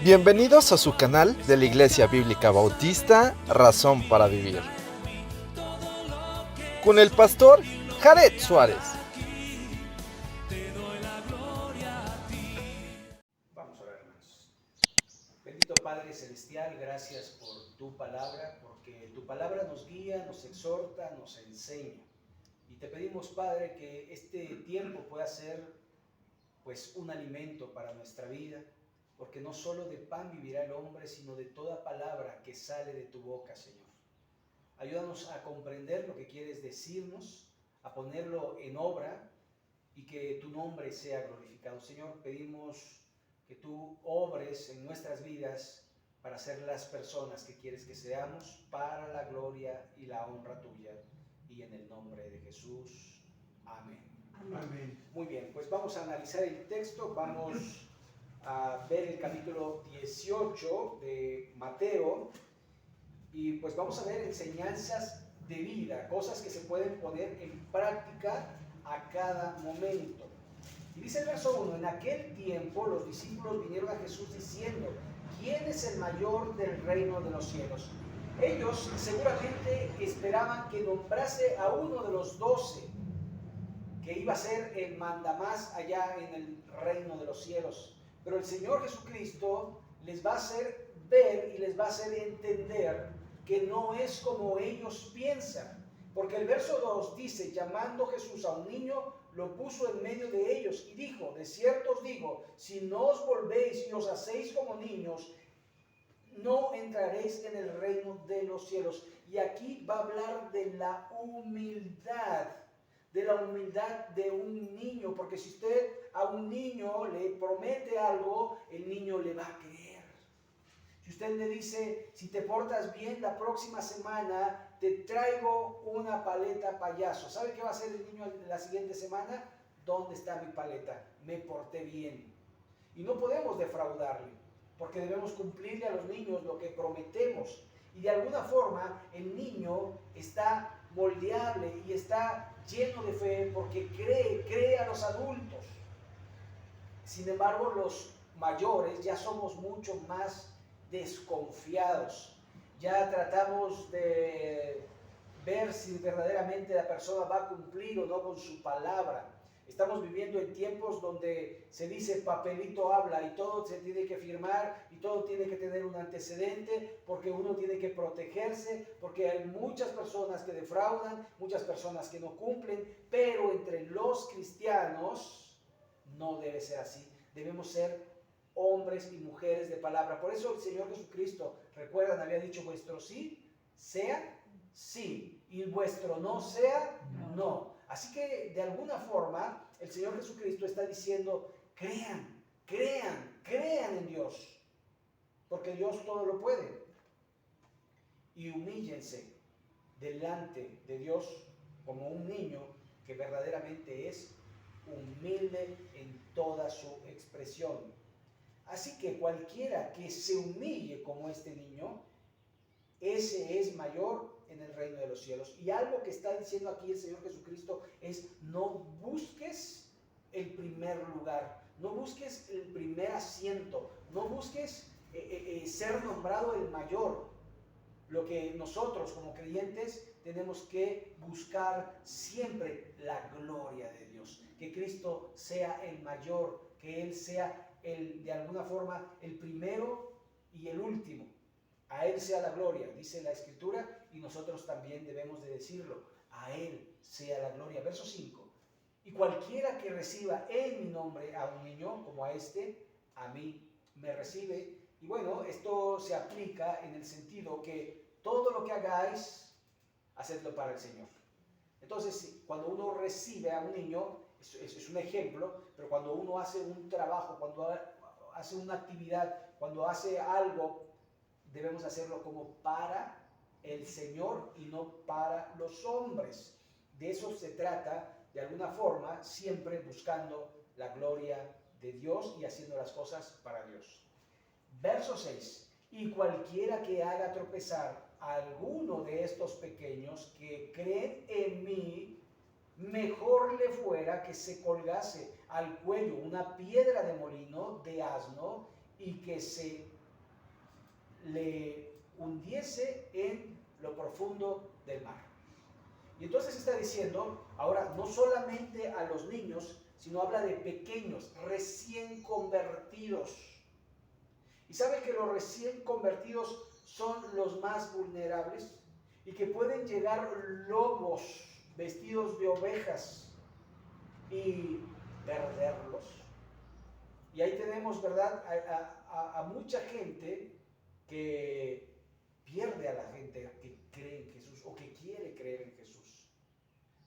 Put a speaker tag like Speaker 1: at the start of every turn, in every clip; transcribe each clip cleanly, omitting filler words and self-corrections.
Speaker 1: Bienvenidos a su canal de la Iglesia Bíblica Bautista, Razón para Vivir, con el pastor Jared Suárez.
Speaker 2: Vamos a orar, hermanos. Bendito Padre Celestial, gracias por tu palabra, porque tu palabra nos guía, nos exhorta, nos enseña. Y te pedimos, Padre, que este tiempo pueda ser pues un alimento para nuestra vida, porque no solo de pan vivirá el hombre, sino de toda palabra que sale de tu boca, Señor. Ayúdanos a comprender lo que quieres decirnos, a ponerlo en obra y que tu nombre sea glorificado. Señor, pedimos que tú obres en nuestras vidas para ser las personas que quieres que seamos, para la gloria y la honra tuya. Y en el nombre de Jesús. Amén.
Speaker 3: Amén.
Speaker 2: Muy bien, pues vamos a analizar el texto. Vamos a ver el capítulo 18 de Mateo. Y pues vamos a ver enseñanzas de vida, cosas que se pueden poner en práctica a cada momento. Y dice el verso 1, en aquel tiempo los discípulos vinieron a Jesús diciendo, ¿quién es el mayor del reino de los cielos? Ellos seguramente esperaban que nombrase a uno de los 12, que iba a ser el mandamás allá en el reino de los cielos. Pero el Señor Jesucristo les va a hacer ver y les va a hacer entender que no es como ellos piensan. Porque el verso 2 dice, llamando Jesús a un niño, lo puso en medio de ellos y dijo, de cierto os digo, si no os volvéis y os hacéis como niños, no entraréis en el reino de los cielos. Y aquí va a hablar de la humildad de un niño, porque si usted a un niño le promete algo, el niño le va a creer. Si usted le dice, si te portas bien la próxima semana, te traigo una paleta payaso. ¿Sabe qué va a hacer el niño la siguiente semana? ¿Dónde está mi paleta? Me porté bien. Y no podemos defraudarle, porque debemos cumplirle a los niños lo que prometemos. Y de alguna forma el niño está moldeable y está lleno de fe porque cree a los adultos. Sin embargo, los mayores ya somos mucho más desconfiados. Ya tratamos de ver si verdaderamente la persona va a cumplir o no con su palabra. Estamos viviendo en tiempos donde se dice papelito habla y todo se tiene que firmar y todo tiene que tener un antecedente porque uno tiene que protegerse, porque hay muchas personas que defraudan, muchas personas que no cumplen, pero entre los cristianos no debe ser así. Debemos ser hombres y mujeres de palabra. Por eso el Señor Jesucristo, recuerdan, había dicho, vuestro sí sea sí y vuestro no sea no. Así que de alguna forma el Señor Jesucristo está diciendo, crean en Dios, porque Dios todo lo puede. Y humíllense delante de Dios como un niño que verdaderamente es humilde en toda su expresión. Así que cualquiera que se humille como este niño, ese es mayor en el reino de los cielos. Y algo que está diciendo aquí el Señor Jesucristo es, no busques el primer lugar, no busques el primer asiento, no busques ser nombrado el mayor. Lo que nosotros como creyentes tenemos que buscar siempre la gloria de Dios, que Cristo sea el mayor, que Él sea de alguna forma el primero y el último. A Él sea la gloria, dice la Escritura, y nosotros también debemos de decirlo, a Él sea la gloria. Verso 5, y cualquiera que reciba en mi nombre a un niño como a este, a mí me recibe. Y bueno, esto se aplica en el sentido que todo lo que hagáis, hacedlo para el Señor. Entonces, cuando uno recibe a un niño, es un ejemplo, pero cuando uno hace un trabajo, cuando hace una actividad, cuando hace algo, debemos hacerlo como para el Señor y no para los hombres. De eso se trata, de alguna forma, siempre buscando la gloria de Dios y haciendo las cosas para Dios. Verso 6. Y cualquiera que haga tropezar a alguno de estos pequeños que creen en mí, mejor le fuera que se colgase al cuello una piedra de molino de asno y que se le hundiese en lo profundo del mar. Y entonces está diciendo, ahora, no solamente a los niños, sino habla de pequeños, recién convertidos. Y sabe que los recién convertidos son los más vulnerables y que pueden llegar lobos vestidos de ovejas y perderlos. Y ahí tenemos, ¿verdad?, a mucha gente que pierde a la gente que cree en Jesús o que quiere creer en Jesús,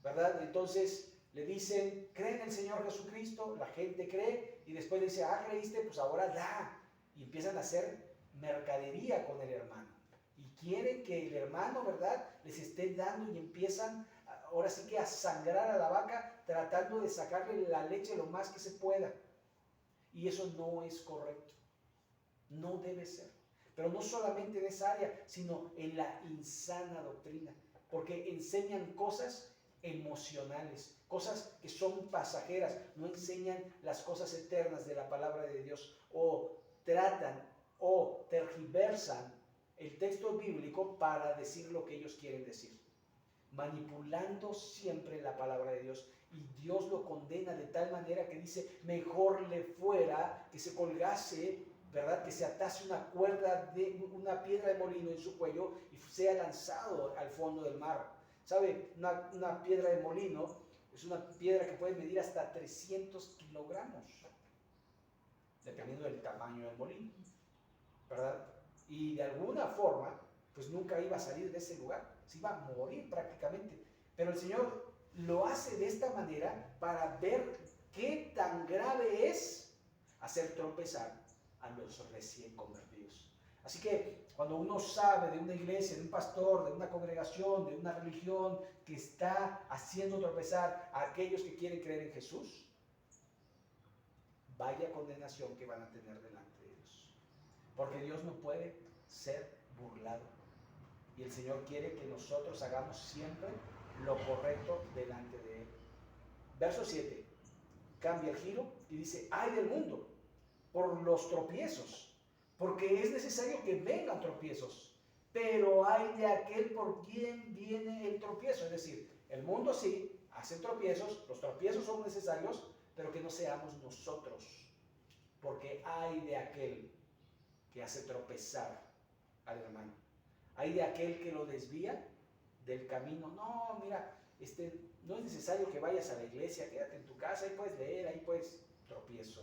Speaker 2: ¿verdad? Entonces le dicen, cree en el Señor Jesucristo, la gente cree y después le dice, creíste, pues ahora da. Y empiezan a hacer mercadería con el hermano. Y quieren que el hermano, ¿verdad?, les esté dando y empiezan ahora sí que a sangrar a la vaca tratando de sacarle la leche lo más que se pueda. Y eso no es correcto. No debe ser. Pero no solamente en esa área, sino en la insana doctrina. Porque enseñan cosas emocionales, cosas que son pasajeras, no enseñan las cosas eternas de la palabra de Dios, o tratan o tergiversan el texto bíblico para decir lo que ellos quieren decir, manipulando siempre la palabra de Dios. Y Dios lo condena de tal manera que dice, mejor le fuera que se colgase, ¿verdad?, que se atase una cuerda de una piedra de molino en su cuello y sea lanzado al fondo del mar. ¿Sabe? Una piedra de molino es una piedra que puede medir hasta 300 kilogramos, dependiendo del tamaño del molino, ¿verdad? Y de alguna forma, pues nunca iba a salir de ese lugar, se iba a morir prácticamente. Pero el Señor lo hace de esta manera para ver qué tan grave es hacer tropezar a los recién convertidos. Así que cuando uno sabe de una iglesia, de un pastor, de una congregación, de una religión que está haciendo tropezar a aquellos que quieren creer en Jesús, vaya condenación que van a tener delante de Dios. Porque Dios no puede ser burlado. Y el Señor quiere que nosotros hagamos siempre lo correcto delante de Él. Verso 7, cambia el giro y dice, ay del mundo por los tropiezos, porque es necesario que vengan tropiezos, pero hay de aquel por quien viene el tropiezo. Es decir, el mundo sí hace tropiezos, los tropiezos son necesarios, pero que no seamos nosotros, porque hay de aquel que hace tropezar al hermano, hay de aquel que lo desvía del camino. No, mira, no es necesario que vayas a la iglesia, quédate en tu casa, ahí puedes leer, ahí puedes, tropiezo.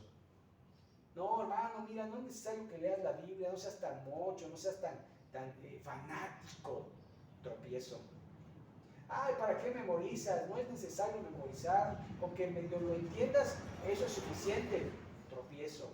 Speaker 2: No, hermano, mira, no es necesario que leas la Biblia, no seas tan mocho, no seas tan fanático, tropiezo. Ay, ¿para qué memorizas? No es necesario memorizar, con que medio lo entiendas, eso es suficiente, tropiezo.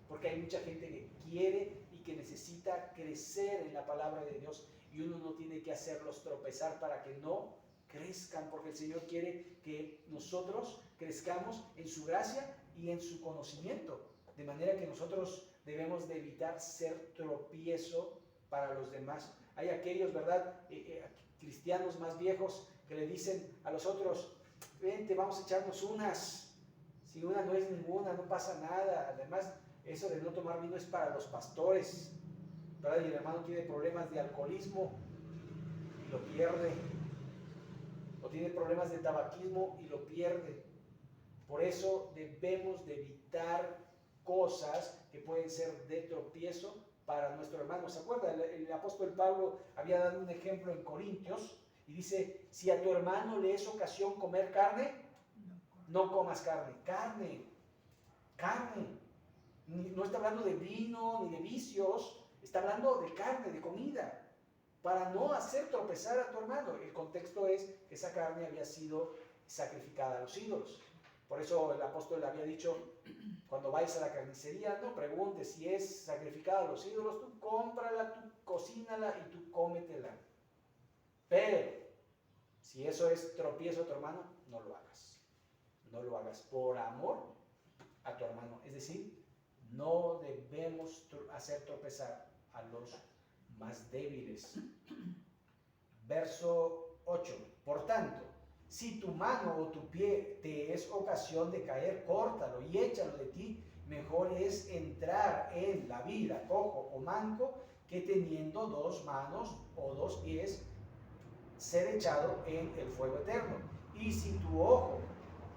Speaker 2: Porque hay mucha gente que quiere y que necesita crecer en la palabra de Dios y uno no tiene que hacerlos tropezar para que no crezcan, porque el Señor quiere que nosotros crezcamos en su gracia y en su conocimiento. De manera que nosotros debemos de evitar ser tropiezo para los demás. Hay aquellos, ¿verdad?, cristianos más viejos que le dicen a los otros, vente, vamos a echarnos unas. Si una no es ninguna, no pasa nada. Además, eso de no tomar vino es para los pastores, ¿verdad? Y el hermano tiene problemas de alcoholismo y lo pierde. O tiene problemas de tabaquismo y lo pierde. Por eso debemos de evitar cosas que pueden ser de tropiezo para nuestro hermano. ¿Se acuerda? El apóstol Pablo había dado un ejemplo en Corintios y dice, si a tu hermano le es ocasión comer carne, no comas carne. Carne. No está hablando de vino ni de vicios, está hablando de carne, de comida, para no hacer tropezar a tu hermano. El contexto es que esa carne había sido sacrificada a los ídolos. Por eso el apóstol le había dicho, cuando vais a la carnicería, no preguntes si es sacrificada a los ídolos, tú cómprala, tú cocínala y tú cómetela. Pero, si eso es tropiezo a tu hermano, no lo hagas. No lo hagas por amor a tu hermano. Es decir, no debemos hacer tropezar a los más débiles. Verso 8. Por tanto, si tu mano o tu pie te es ocasión de caer, córtalo y échalo de ti, mejor es entrar en la vida cojo o manco que teniendo 2 manos o 2 pies ser echado en el fuego eterno. Y si tu ojo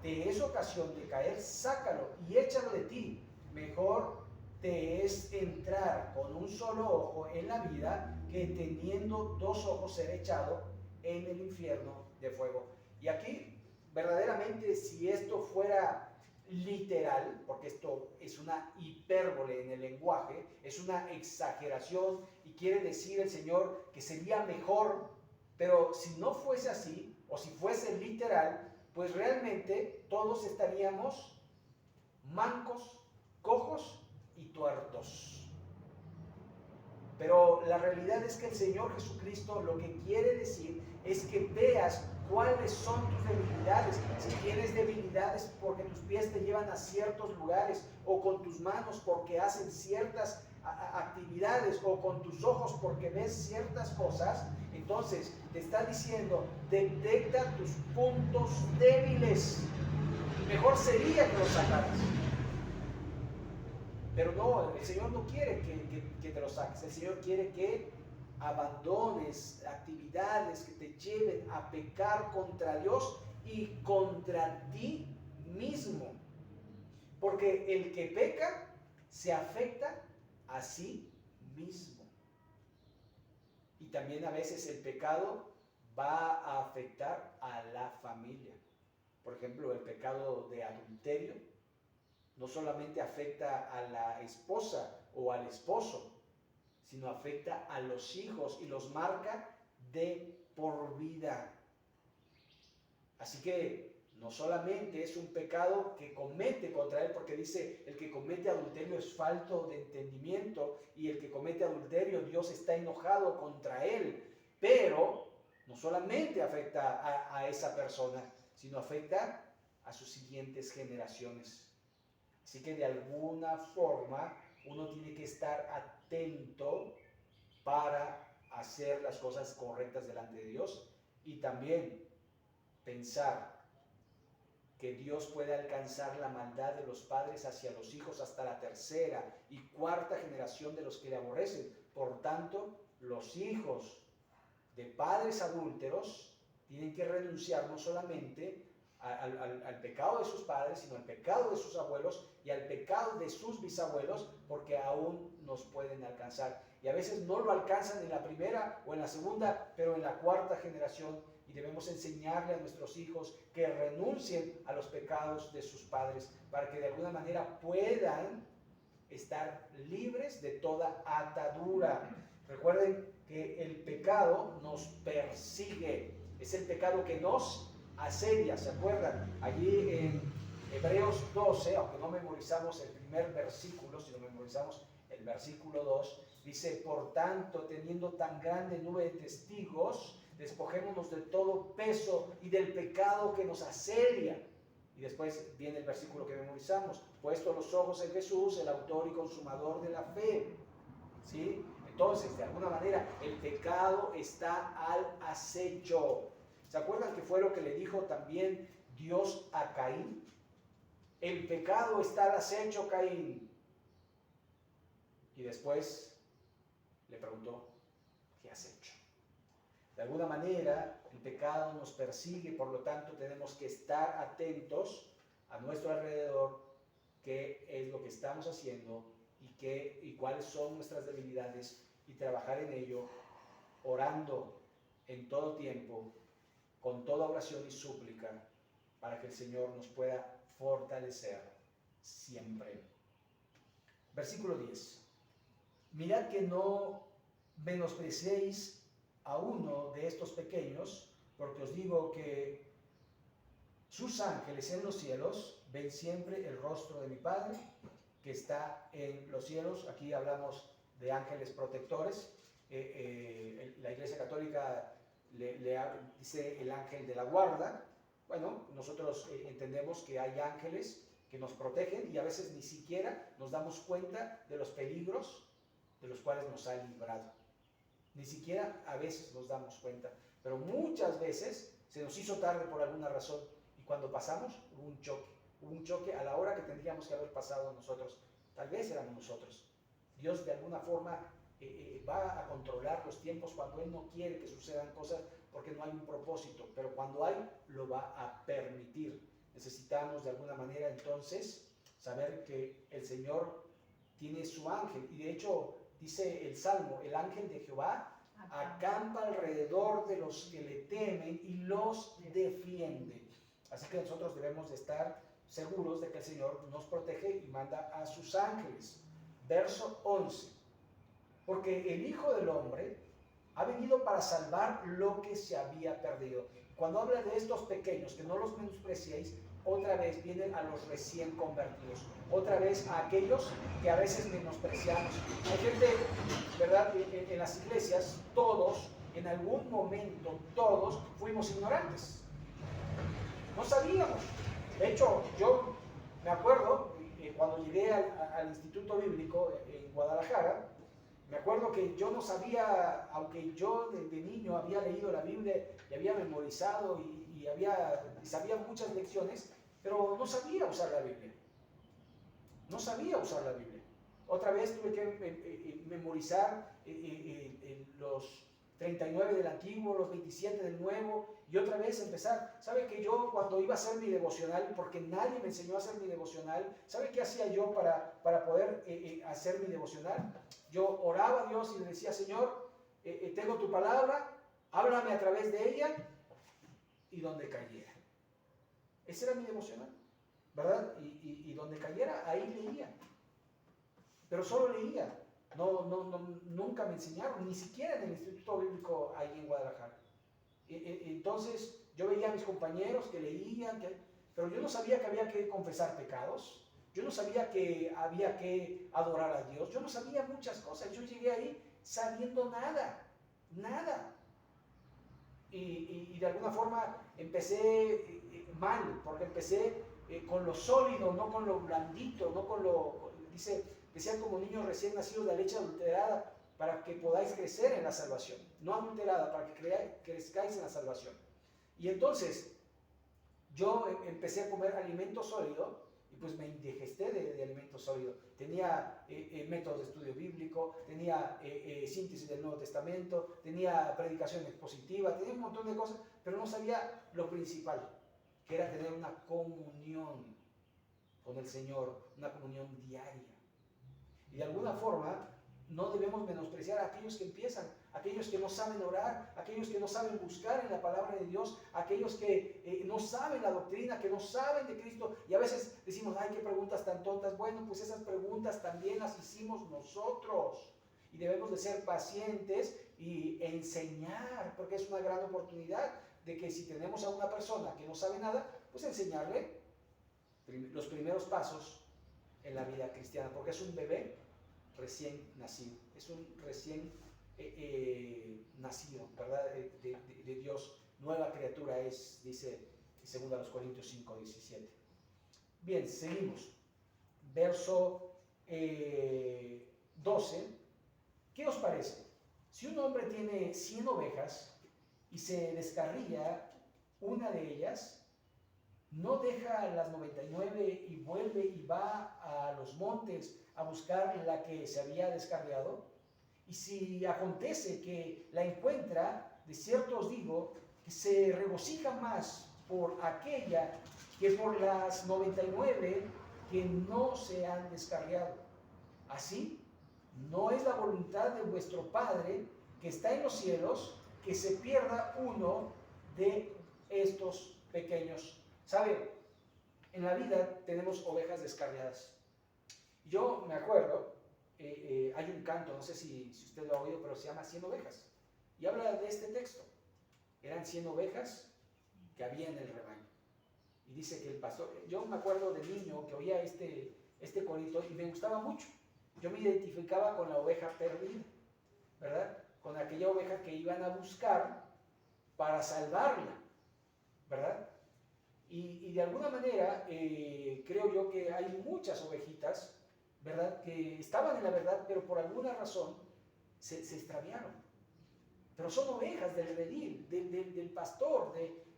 Speaker 2: te es ocasión de caer, sácalo y échalo de ti. Mejor te es entrar con un solo ojo en la vida que teniendo 2 ojos ser echado en el infierno de fuego. Y aquí, verdaderamente, si esto fuera literal, porque esto es una hipérbole en el lenguaje, es una exageración y quiere decir el Señor que sería mejor, pero si no fuese así, o si fuese literal, pues realmente todos estaríamos mancos, cojos y tuertos. Pero la realidad es que el Señor Jesucristo lo que quiere decir es que veas cuáles son tus debilidades. Si tienes debilidades porque tus pies te llevan a ciertos lugares, o con tus manos porque hacen ciertas actividades, o con tus ojos porque ves ciertas cosas, entonces te está diciendo, detecta tus puntos débiles. Mejor sería que los sacaras. Pero no, el Señor no quiere que te lo saques. El Señor quiere que abandones actividades que te lleven a pecar contra Dios y contra ti mismo. Porque el que peca se afecta a sí mismo. Y también a veces el pecado va a afectar a la familia. Por ejemplo, el pecado de adulterio no solamente afecta a la esposa o al esposo, sino afecta a los hijos y los marca de por vida. Así que no solamente es un pecado que comete contra él, porque dice, el que comete adulterio es falto de entendimiento, y el que comete adulterio, Dios está enojado contra él. Pero no solamente afecta a esa persona, sino afecta a sus siguientes generaciones. Así que de alguna forma uno tiene que estar atento para hacer las cosas correctas delante de Dios, y también pensar que Dios puede alcanzar la maldad de los padres hacia los hijos hasta la 3ª y 4ª generación de los que le aborrecen. Por tanto, los hijos de padres adúlteros tienen que renunciar no solamente al pecado de sus padres, sino al pecado de sus abuelos y al pecado de sus bisabuelos, porque aún nos pueden alcanzar. Y a veces no lo alcanzan en la 1ª o en la 2ª, pero en la 4ª generación. Y debemos enseñarle a nuestros hijos que renuncien a los pecados de sus padres, para que de alguna manera puedan estar libres de toda atadura. Recuerden que el pecado nos persigue, es el pecado que nos asedia. ¿Se acuerdan? Allí en Hebreos 12, aunque no memorizamos el primer versículo, sino memorizamos el versículo 2, dice, por tanto, teniendo tan grande nube de testigos, despojémonos de todo peso y del pecado que nos asedia. Y después viene el versículo que memorizamos, puesto los ojos en Jesús, el autor y consumador de la fe. ¿Sí? Entonces, de alguna manera, el pecado está al acecho. ¿Se acuerdan que fue lo que le dijo también Dios a Caín? El pecado está al acecho, Caín. Y después le preguntó, ¿qué has hecho? De alguna manera, el pecado nos persigue, por lo tanto tenemos que estar atentos a nuestro alrededor, qué es lo que estamos haciendo y cuáles son nuestras debilidades, y trabajar en ello, orando en todo tiempo, con toda oración y súplica, para que el Señor nos pueda fortalecer siempre. Versículo 10. Mirad que no menospreciéis a uno de estos pequeños, porque os digo que sus ángeles en los cielos ven siempre el rostro de mi Padre que está en los cielos. Aquí hablamos de ángeles protectores. La Iglesia Católica le dice el ángel de la guarda. Bueno, nosotros entendemos que hay ángeles que nos protegen, y a veces ni siquiera nos damos cuenta de los peligros de los cuales nos ha librado. Ni siquiera a veces nos damos cuenta, pero muchas veces se nos hizo tarde por alguna razón, y cuando pasamos hubo un choque, hubo un choque a la hora que tendríamos que haber pasado nosotros. Tal vez éramos nosotros. Dios de alguna forma va a controlar los tiempos cuando Él no quiere que sucedan cosas porque no hay un propósito, pero cuando hay, lo va a permitir. Necesitamos de alguna manera entonces saber que el Señor tiene su ángel, y de hecho dice el Salmo, el ángel de Jehová acampa alrededor de los que le temen y los defiende. Así que nosotros debemos de estar seguros de que el Señor nos protege y manda a sus ángeles. Verso 11. Porque el Hijo del Hombre ha venido para salvar lo que se había perdido. Cuando habla de estos pequeños, que no los menospreciéis, otra vez vienen a los recién convertidos, otra vez a aquellos que a veces menospreciamos. Hay gente, ¿verdad? En las iglesias, todos, en algún momento, todos fuimos ignorantes. No sabíamos. De hecho, yo me acuerdo, cuando llegué al Instituto Bíblico en Guadalajara, me acuerdo que yo no sabía, aunque yo de niño había leído la Biblia y había memorizado y sabía muchas lecciones, pero no sabía usar la Biblia. No sabía usar la Biblia. Otra vez tuve que memorizar los 39 del Antiguo, los 27 del Nuevo, y otra vez empezar. ¿Sabe que yo cuando iba a hacer mi devocional, porque nadie me enseñó a hacer mi devocional, ¿sabe qué hacía yo para poder hacer mi devocional? Yo oraba a Dios y le decía, Señor, tengo tu palabra, háblame a través de ella, y donde cayera. Ese era mi devocional, ¿verdad? Y donde cayera, ahí leía. Pero solo leía. Nunca me enseñaron, ni siquiera en el Instituto Bíblico ahí en Guadalajara. Entonces yo veía a mis compañeros que leían, pero yo no sabía que había que confesar pecados, yo no sabía que había que adorar a Dios, yo no sabía muchas cosas. Yo llegué ahí sabiendo nada. Y de alguna forma empecé mal, porque empecé con lo sólido, no con lo blandito, no con lo, decían como niños recién nacidos de leche adulterada, para que podáis crecer en la salvación, no adulterada, para que crezcáis en la salvación. Y entonces yo empecé a comer alimento sólido, y pues me indigesté de alimento sólido. Tenía métodos de estudio bíblico, tenía síntesis del Nuevo Testamento, tenía predicación expositiva, tenía un montón de cosas, pero no sabía lo principal, que era tener una comunión con el Señor, una comunión diaria. Y de alguna forma no debemos menospreciar a aquellos que empiezan, aquellos que no saben orar, aquellos que no saben buscar en la palabra de Dios, aquellos que no saben la doctrina, que no saben de Cristo. Y a veces decimos, ay, qué preguntas tan tontas. Bueno, pues esas preguntas también las hicimos nosotros. Y debemos de ser pacientes y enseñar, porque es una gran oportunidad de que si tenemos a una persona que no sabe nada, pues enseñarle los primeros pasos en la vida cristiana, porque es un bebé recién nacido, es un recién nacido, ¿verdad? De Dios, nueva criatura es, dice 2 Corintios 5, 17. Bien, seguimos. Verso 12. ¿Qué os parece? Si un hombre tiene 100 ovejas y se descarría una de ellas, ¿no deja las 99 y vuelve y va a los montes a buscar la que se había descarriado? Y si acontece que la encuentra, de cierto os digo, que se regocija más por aquella que por las 99 que no se han descarriado. Así, no es la voluntad de vuestro Padre que está en los cielos que se pierda uno de estos pequeños. ¿Sabe? En la vida tenemos ovejas descarriadas. Yo me acuerdo, hay un canto, no sé si usted lo ha oído, pero se llama 100 ovejas. Y habla de este texto. Eran 100 ovejas que había en el rebaño. Y dice que el pastor, yo me acuerdo de niño que oía este corito y me gustaba mucho. Yo me identificaba con la oveja perdida, ¿verdad? Con aquella oveja que iban a buscar para salvarla, ¿verdad? Y de alguna manera creo yo que hay muchas ovejitas, ¿verdad?, que estaban en la verdad, pero por alguna razón se extraviaron. Pero son ovejas del redil, del pastor.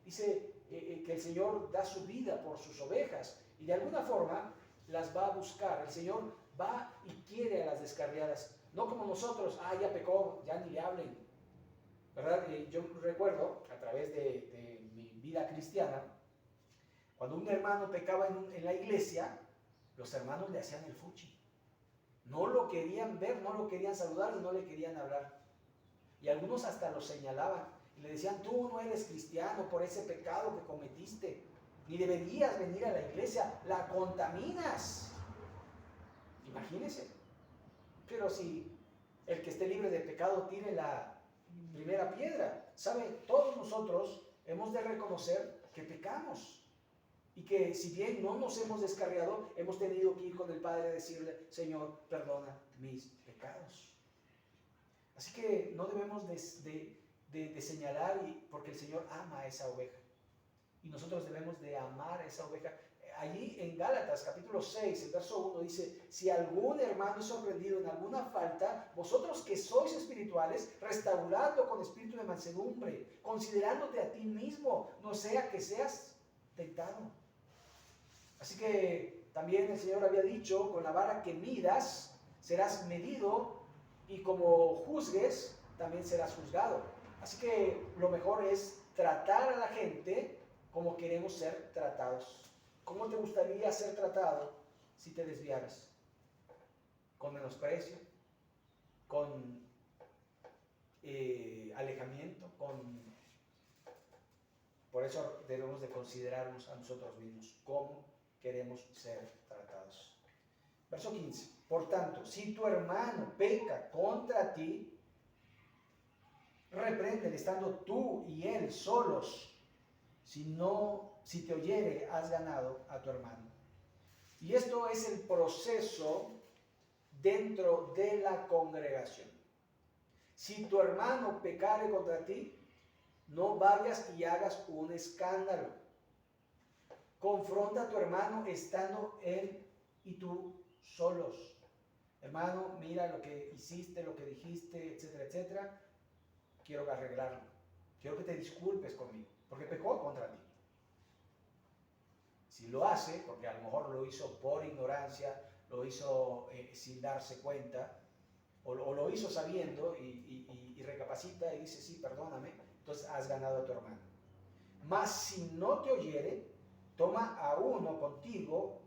Speaker 2: Dice que el Señor da su vida por sus ovejas. Y de alguna forma las va a buscar. El Señor va y quiere a las descarriadas. No como nosotros, ya pecó, ya ni le hablen. ¿Verdad? Yo recuerdo, a través de mi vida cristiana, cuando un hermano pecaba en la iglesia, los hermanos le hacían el fuchi. No lo querían ver, no lo querían saludar y no le querían hablar. Y algunos hasta lo señalaban y le decían, tú no eres cristiano por ese pecado que cometiste, ni deberías venir a la iglesia, la contaminas. Imagínense. Pero si el que esté libre de pecado tire la primera piedra, ¿sabe? Todos nosotros hemos de reconocer que pecamos. Y que si bien no nos hemos descarriado, hemos tenido que ir con el Padre a decirle, Señor, perdona mis pecados. Así que no debemos de señalar, porque el Señor ama a esa oveja. Y nosotros debemos de amar a esa oveja. Allí en Gálatas capítulo 6, el verso 1 dice, si algún hermano es sorprendido en alguna falta, vosotros que sois espirituales, restauradlo con espíritu de mansedumbre, considerándote a ti mismo, no sea que seas tentado. Así que también el Señor había dicho, con la vara que midas, serás medido, y como juzgues, también serás juzgado. Así que lo mejor es tratar a la gente como queremos ser tratados. ¿Cómo te gustaría ser tratado si te desviaras? ¿Con menosprecio? ¿Con alejamiento? Por eso debemos de considerarnos a nosotros mismos. ¿Cómo queremos ser tratados? Verso 15. Por tanto, si tu hermano peca contra ti, repréndele estando tú y él solos. Si te oyere, has ganado a tu hermano. Y esto es el proceso dentro de la congregación. Si tu hermano pecare contra ti, no vayas y hagas un escándalo. Confronta a tu hermano estando él y tú solos. Hermano, mira lo que hiciste, lo que dijiste, etcétera, etcétera. Quiero arreglarlo. Quiero que te disculpes conmigo, porque pecó contra ti. Si lo hace, porque a lo mejor lo hizo por ignorancia, lo hizo sin darse cuenta, o lo hizo sabiendo y recapacita y dice, sí, perdóname, entonces has ganado a tu hermano. Mas si no te oyere, toma a uno contigo,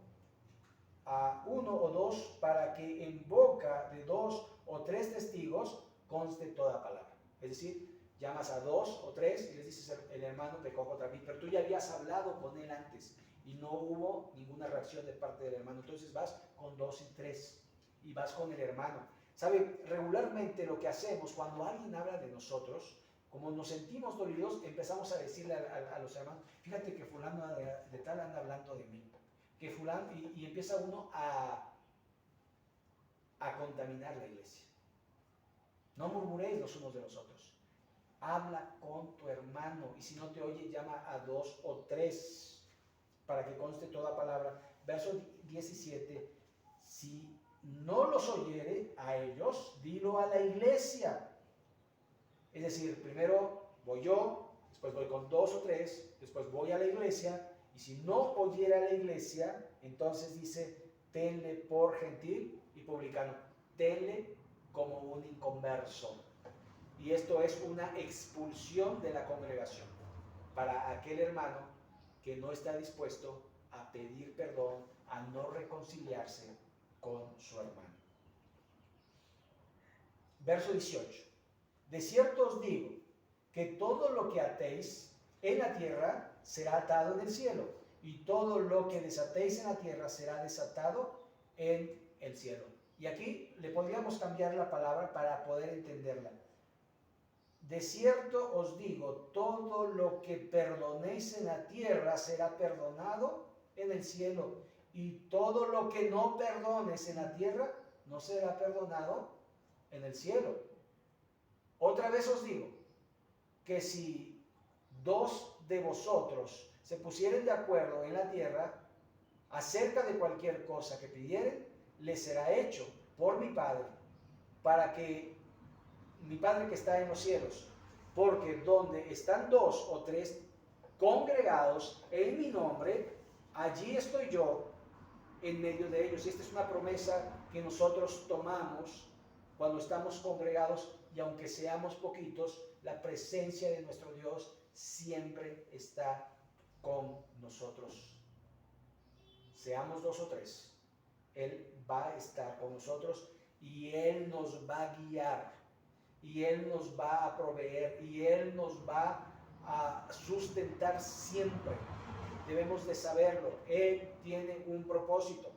Speaker 2: a uno o dos, para que en boca de 2 o 3 testigos conste toda palabra. Es decir, llamas a 2 o 3 y les dices, el hermano pecó contra mí, pero tú ya habías hablado con él antes y no hubo ninguna reacción de parte del hermano. Entonces vas con 2 y 3 y vas con el hermano. ¿Sabe? Regularmente lo que hacemos cuando alguien habla de nosotros, como nos sentimos dolidos, empezamos a decirle a los hermanos, fíjate que fulano de tal anda hablando de mí. Que fulano, y empieza uno a contaminar la iglesia. No murmuréis los unos de los otros. Habla con tu hermano, y si no te oye, llama a 2 o 3 para que conste toda palabra. Verso 17, si no los oyere a ellos, dilo a la iglesia. Es decir, primero voy yo, después voy con 2 o 3, después voy a la iglesia, y si no oyera a la iglesia, entonces dice, tenle por gentil y publicano, tenle como un inconverso. Y esto es una expulsión de la congregación para aquel hermano que no está dispuesto a pedir perdón, a no reconciliarse con su hermano. Verso 18. De cierto os digo que todo lo que atéis en la tierra será atado en el cielo, y todo lo que desatéis en la tierra será desatado en el cielo. Y aquí le podríamos cambiar la palabra para poder entenderla. De cierto os digo, todo lo que perdonéis en la tierra será perdonado en el cielo, y todo lo que no perdones en la tierra no será perdonado en el cielo. Otra vez os digo que si 2 de vosotros se pusieren de acuerdo en la tierra acerca de cualquier cosa que pidieren, les será hecho por mi Padre, para que mi Padre que está en los cielos, porque donde están 2 o 3 congregados en mi nombre, allí estoy yo en medio de ellos. Y esta es una promesa que nosotros tomamos cuando estamos congregados, y aunque seamos poquitos, la presencia de nuestro Dios siempre está con nosotros. Seamos 2 o 3, Él va a estar con nosotros y Él nos va a guiar, y Él nos va a proveer, y Él nos va a sustentar siempre. Debemos de saberlo. Él tiene un propósito,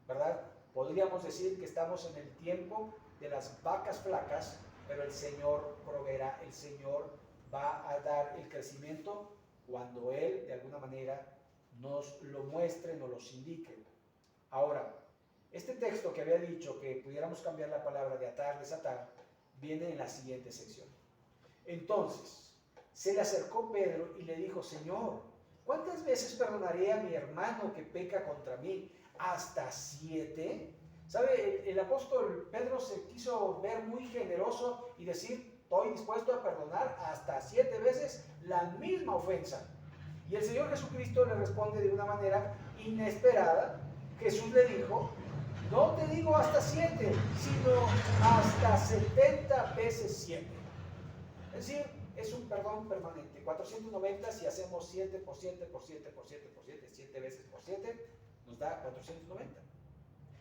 Speaker 2: ¿verdad? Podríamos decir que estamos en el tiempo de las vacas flacas, pero el Señor proveerá, el Señor va a dar el crecimiento cuando Él de alguna manera nos lo muestre, nos los indique. Ahora, este texto que había dicho que pudiéramos cambiar la palabra de atar, desatar, viene en la siguiente sección. Entonces, se le acercó Pedro y le dijo: Señor, ¿cuántas veces perdonaré a mi hermano que peca contra mí? ¿Hasta 7? ¿Sabe? El apóstol Pedro se quiso ver muy generoso y decir: estoy dispuesto a perdonar hasta 7 veces la misma ofensa. Y el Señor Jesucristo le responde de una manera inesperada. Jesús le dijo: no te digo hasta 7, sino hasta 70 veces 7. Es decir, es un perdón permanente. 490, si hacemos 7 por 7 por 7 por 7 por 7, 7 veces por 7, nos da 490.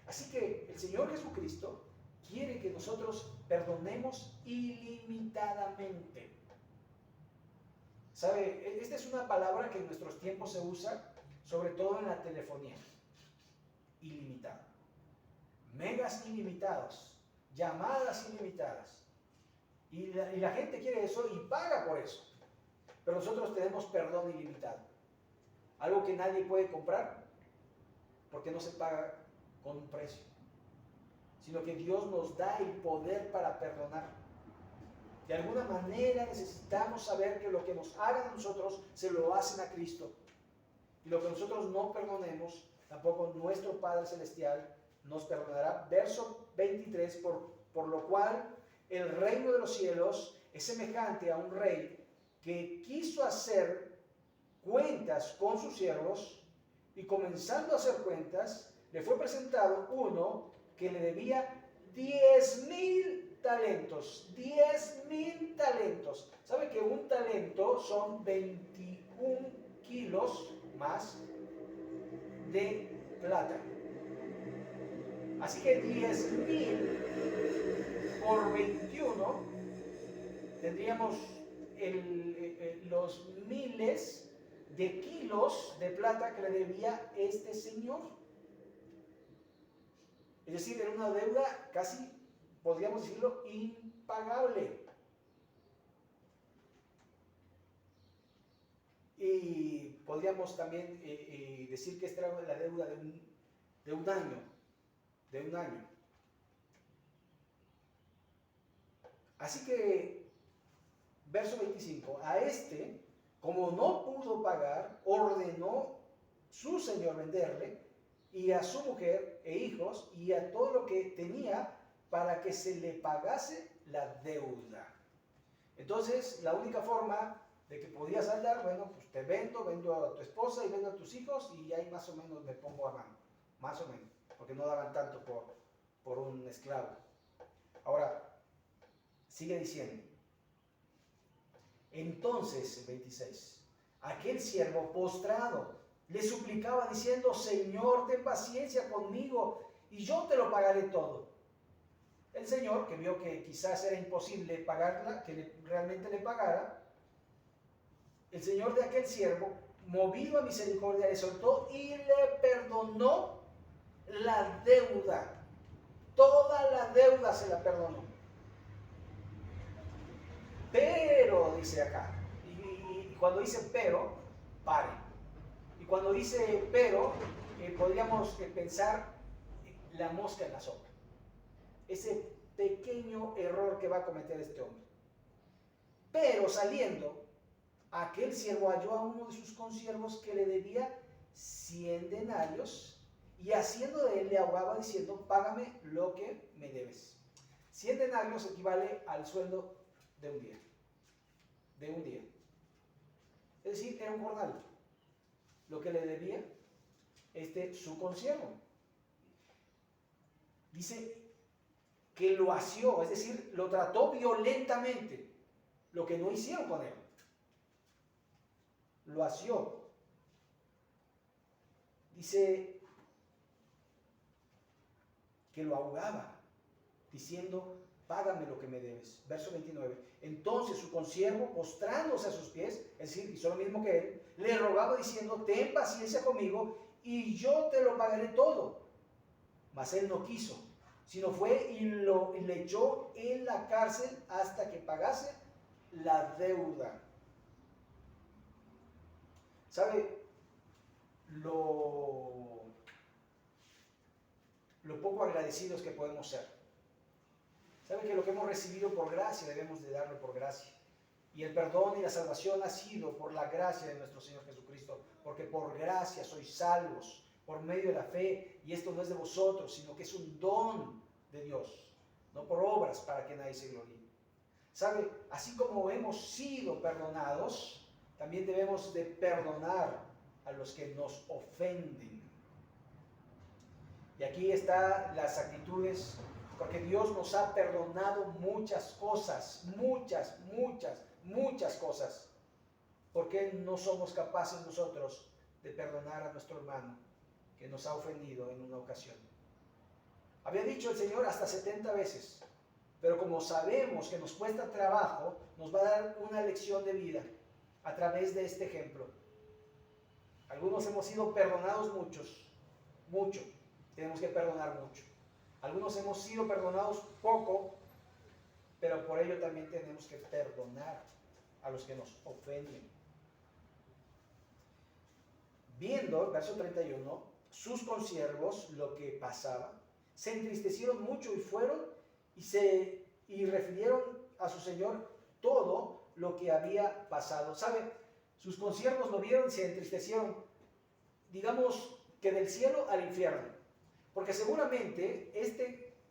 Speaker 2: Así que el Señor Jesucristo quiere que nosotros perdonemos ilimitadamente. ¿Sabe? Esta es una palabra que en nuestros tiempos se usa, sobre todo en la telefonía. Ilimitado. Megas ilimitados, llamadas ilimitadas. Y la gente quiere eso y paga por eso. Pero nosotros tenemos perdón ilimitado. Algo que nadie puede comprar, porque no se paga con un precio, sino que Dios nos da el poder para perdonar. De alguna manera necesitamos saber que lo que nos hagan a nosotros se lo hacen a Cristo, y lo que nosotros no perdonemos, tampoco nuestro Padre Celestial nos perdonará. Verso 23, por lo cual el reino de los cielos es semejante a un rey que quiso hacer cuentas con sus siervos, y comenzando a hacer cuentas, le fue presentado uno que le debía 10,000 talentos. 10,000 talentos. ¿Sabe que un talento son 21 kilos más de plata? Así que 10,000 por 21, tendríamos los miles de kilos de plata que le debía este señor. Es decir, era una deuda casi, podríamos decirlo, impagable. Y podríamos también decir que esta era la deuda de un año. Así que, verso 25, a este, como no pudo pagar, ordenó su señor venderle, y a su mujer e hijos, y a todo lo que tenía, para que se le pagase la deuda. Entonces, la única forma de que podía saldar, bueno, pues te vendo a tu esposa y vendo a tus hijos, y ahí más o menos me pongo a mano, más o menos, porque no daban tanto por un esclavo. Ahora, sigue diciendo. Entonces, 26, aquel siervo postrado le suplicaba diciendo: Señor, ten paciencia conmigo y yo te lo pagaré todo. El Señor, que vio que quizás era imposible pagarla, que realmente le pagara, el Señor de aquel siervo, movido a misericordia, le soltó y le perdonó la deuda. Toda la deuda se la perdonó. Pero, dice acá, y cuando dice pero, pare. Y cuando dice pero, podríamos pensar la mosca en la sopa. Ese pequeño error que va a cometer este hombre. Pero saliendo, aquel siervo halló a uno de sus consiervos que le debía 100 denarios, y haciendo de él le ahogaba diciendo: págame lo que me debes. 100 denarios equivale al sueldo de un día. Es decir, era un jornal. Lo que le debía su consiervo. Dice que lo asió, es decir, lo trató violentamente, lo que no hicieron con él. Lo asió. Dice que lo ahogaba, diciendo, págame lo que me debes. Verso 29. Entonces su consiervo, postrándose a sus pies, es decir, hizo lo mismo que él, le rogaba diciendo, ten paciencia conmigo y yo te lo pagaré todo. Mas él no quiso, sino fue y le echó en la cárcel hasta que pagase la deuda. ¿Sabe? Lo poco agradecidos que podemos ser. ¿Sabe que lo que hemos recibido por gracia debemos de darlo por gracia? Y el perdón y la salvación ha sido por la gracia de nuestro Señor Jesucristo, porque por gracia sois salvos, por medio de la fe, y esto no es de vosotros, sino que es un don de Dios, no por obras para que nadie se gloríe. ¿Sabe? Así como hemos sido perdonados, también debemos de perdonar a los que nos ofenden. Y aquí están las actitudes, porque Dios nos ha perdonado muchas cosas, muchas cosas. ¿Por qué no somos capaces nosotros de perdonar a nuestro hermano que nos ha ofendido en una ocasión? Había dicho el Señor hasta 70 veces, pero como sabemos que nos cuesta trabajo, nos va a dar una lección de vida a través de este ejemplo. Algunos hemos sido perdonados mucho. Tenemos que perdonar mucho. Algunos hemos sido perdonados poco, pero por ello también tenemos que perdonar a los que nos ofenden. Viendo, verso 31, sus consiervos lo que pasaba, se entristecieron mucho y fueron y refirieron a su señor todo lo que había pasado. ¿Sabe? Sus consiervos lo vieron y se entristecieron, digamos que del cielo al infierno. Porque seguramente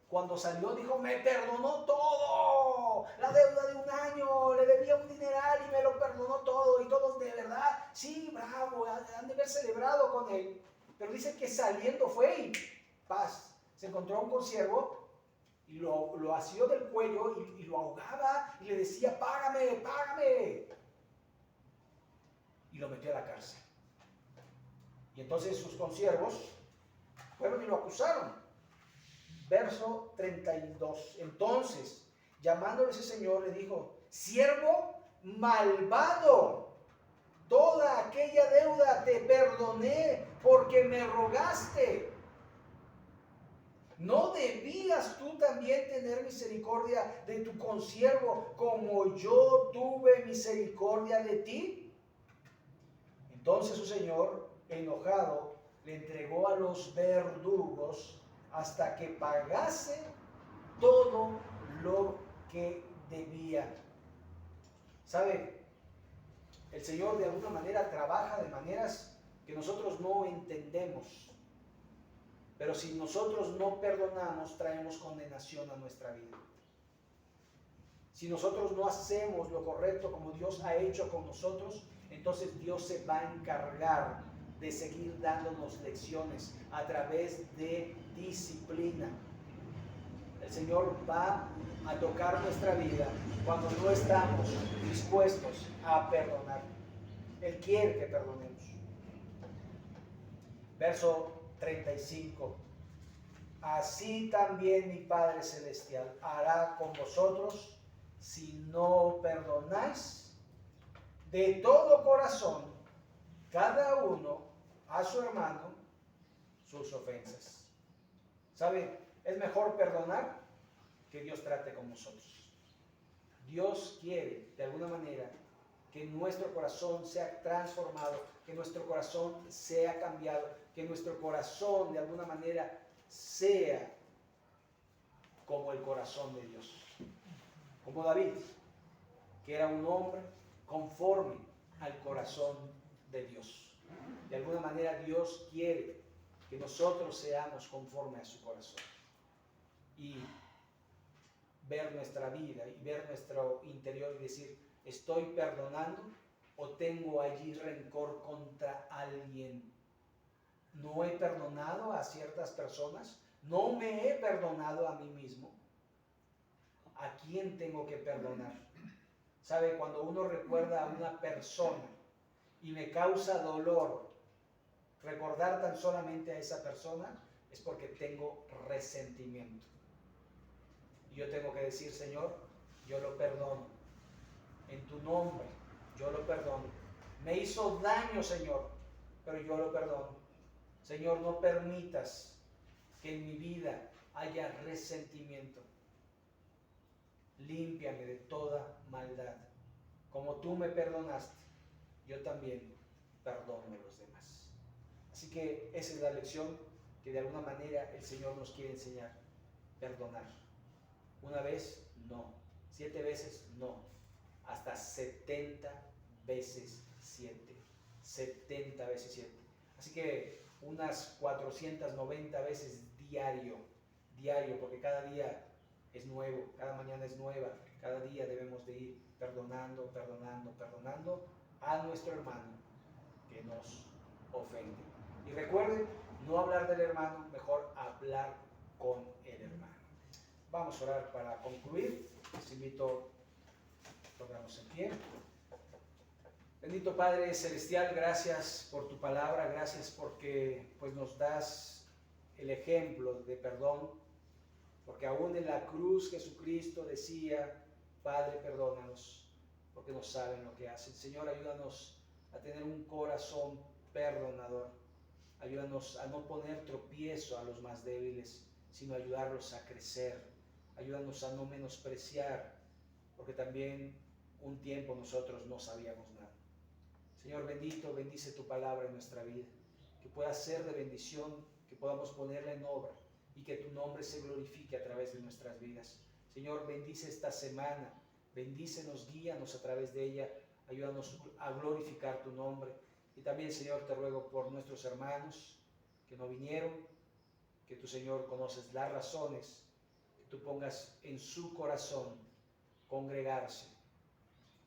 Speaker 2: cuando salió dijo, me perdonó todo, la deuda de un año, le debía un dineral y me lo perdonó todo. Y todos de verdad, sí, bravo, han de haber celebrado con él. Pero dice que saliendo fue y paz. Se encontró a un consiervo y lo asió del cuello y lo ahogaba y le decía, págame. Y lo metió a la cárcel. Y entonces sus consiervos fueron y lo acusaron. Verso 32. Entonces, llamándole ese señor, le dijo, siervo malvado, toda aquella deuda te perdoné porque me rogaste. ¿No debías tú también tener misericordia de tu consiervo como yo tuve misericordia de ti? Entonces su señor, enojado, le entregó a los verdugos hasta que pagase todo lo que debía. ¿Sabe? El Señor de alguna manera trabaja de maneras que nosotros no entendemos. Pero si nosotros no perdonamos, traemos condenación a nuestra vida. Si nosotros no hacemos lo correcto como Dios ha hecho con nosotros, entonces Dios se va a encargar de seguir dándonos lecciones a través de disciplina. El Señor va a tocar nuestra vida cuando no estamos dispuestos a perdonar. Él quiere que perdonemos. Verso 35. Así también mi Padre Celestial hará con vosotros si no perdonáis de todo corazón cada uno a su hermano sus ofensas. ¿Sabe? Es mejor perdonar que Dios trate con nosotros. Dios quiere, de alguna manera, que nuestro corazón sea transformado, que nuestro corazón sea cambiado, que nuestro corazón, de alguna manera, sea como el corazón de Dios. Como David, que era un hombre conforme al corazón de Dios. De alguna manera Dios quiere que nosotros seamos conforme a su corazón. Y ver nuestra vida y ver nuestro interior y decir, ¿estoy perdonando o tengo allí rencor contra alguien? no he perdonado a ciertas personas, no me he perdonado a mí mismo. ¿A quién tengo que perdonar? ¿Sabe? Cuando uno recuerda a una persona y me causa dolor recordar tan solamente a esa persona, es porque tengo resentimiento. Y yo tengo que decir, Señor, yo lo perdono. En tu nombre, yo lo perdono. Me hizo daño, Señor, pero yo lo perdono. Señor, no permitas que en mi vida haya resentimiento. Límpiame de toda maldad. Como tú me perdonaste, yo también perdono a los demás. Así que esa es la lección que de alguna manera el Señor nos quiere enseñar. Perdonar. Una vez, no. 7 veces, no. Hasta 70 veces 7. 70 veces 7. Así que unas 490 veces diario, porque cada día es nuevo, cada mañana es nueva, cada día debemos de ir perdonando a nuestro hermano que nos ofende. Y recuerden, no hablar del hermano, mejor hablar con el hermano. Vamos a orar para concluir. Les invito, pongamos en pie. Bendito Padre Celestial, gracias por tu palabra, gracias porque pues, nos das el ejemplo de perdón, porque aún en la cruz Jesucristo decía, Padre, perdónanos, porque no saben lo que hacen. Señor, ayúdanos a tener un corazón perdonador, ayúdanos a no poner tropiezo a los más débiles, sino ayudarlos a crecer, ayúdanos a no menospreciar, porque también un tiempo nosotros no sabíamos nada. Señor bendito, bendice tu palabra en nuestra vida, que pueda ser de bendición, que podamos ponerla en obra y que tu nombre se glorifique a través de nuestras vidas. Señor, bendice esta semana, bendícenos, guíanos a través de ella, ayúdanos a glorificar tu nombre. Y también, Señor, te ruego por nuestros hermanos que no vinieron, que tú, Señor, conoces las razones, que tú pongas en su corazón congregarse,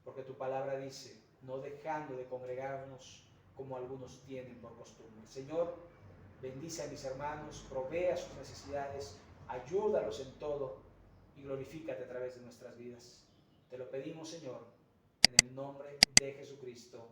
Speaker 2: porque tu palabra dice, no dejando de congregarnos como algunos tienen por costumbre. Señor, bendice a mis hermanos, provea sus necesidades, ayúdalos en todo y glorifícate a través de nuestras vidas. Te lo pedimos, Señor, en el nombre de Jesucristo.